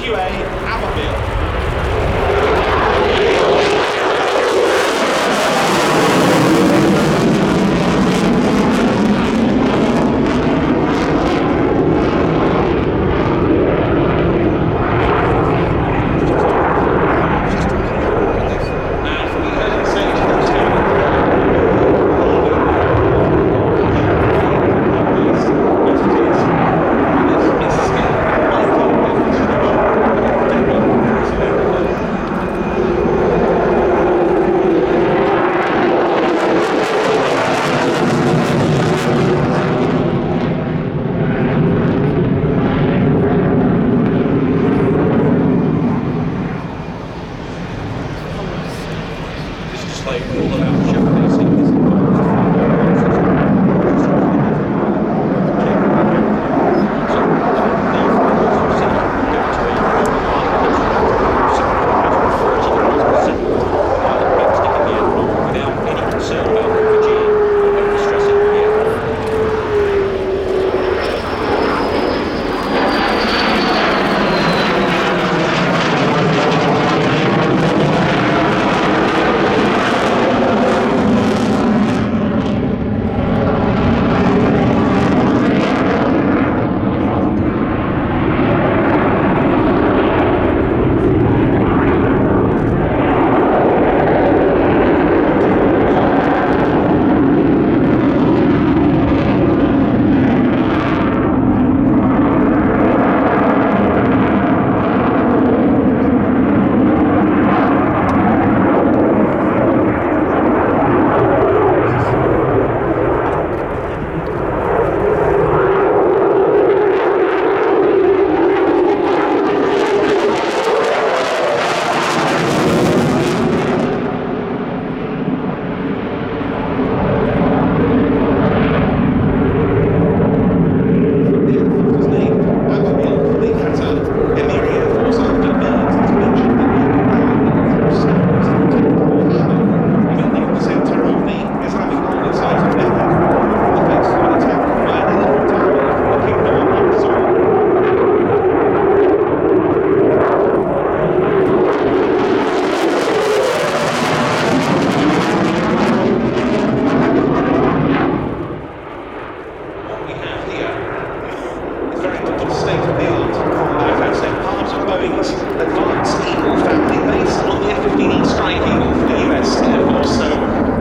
F-15QA, Aberfield. Boeing's advanced Eagle family based on the F-15 Strike Eagle for the US Air Force, so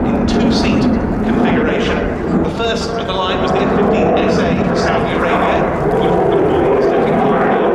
in two-seat configuration. The first of the line was the F-15SA for Saudi Arabia, with Boeing's taking part now.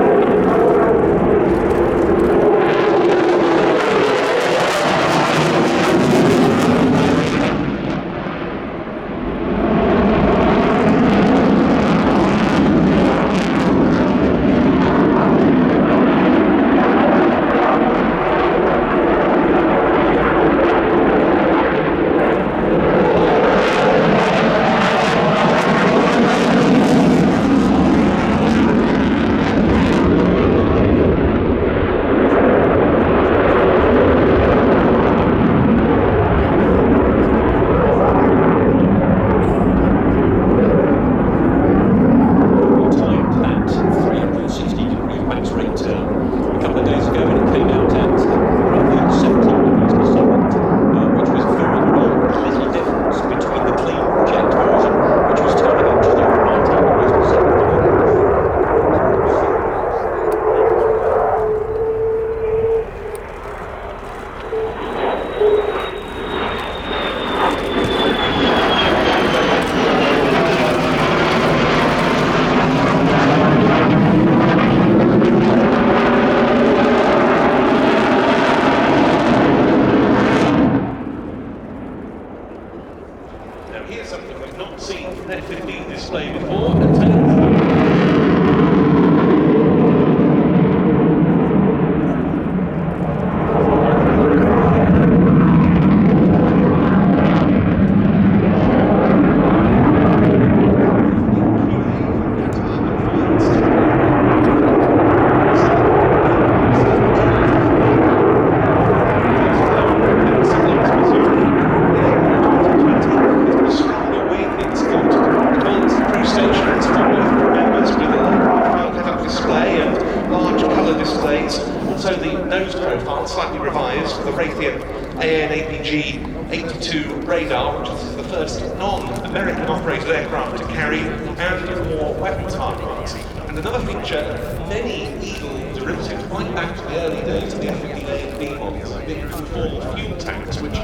blades. Also the nose profile slightly revised for the Raytheon AN/APG-82 radar, which is the first non-American operated aircraft to carry, and more weapons hardpoints. And another feature, many Eagle derivatives, right back to the early days of the F-15A and B models, have been conformal fuel tanks, which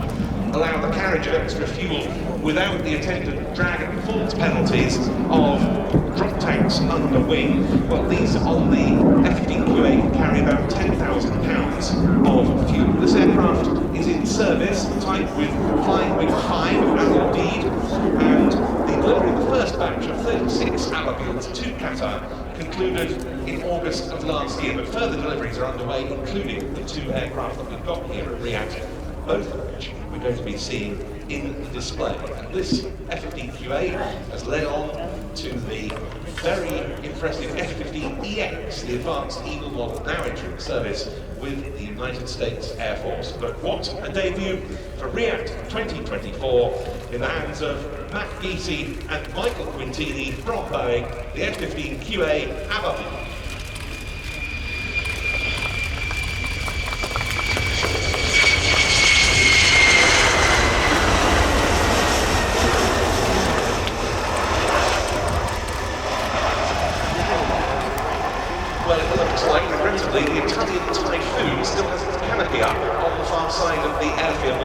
allow the carriage of extra fuel without the attendant drag and performance penalties of drop tanks under wing. Well, these on the F-15QA can carry about 10,000 pounds of fuel. This aircraft is in service, type with Flying Wing 5 as indeed, and the delivery of the first batch of 36 Alabians to Qatar concluded in August of last year, but further deliveries are underway, including the 2 aircraft that we've got here at RIAT, both of which we're going to be seeing in the display. And this F-15QA has led on to the very impressive F-15EX, the advanced Eagle model now entering service with the United States Air Force. But what a debut for RIAT 2024 in the hands of Matt Giese and Michael Quintini from Boeing, the F-15QA Ababi. Well, it looks like, regrettably, the Italian Typhoon still has its canopy up on the far side of the airfield.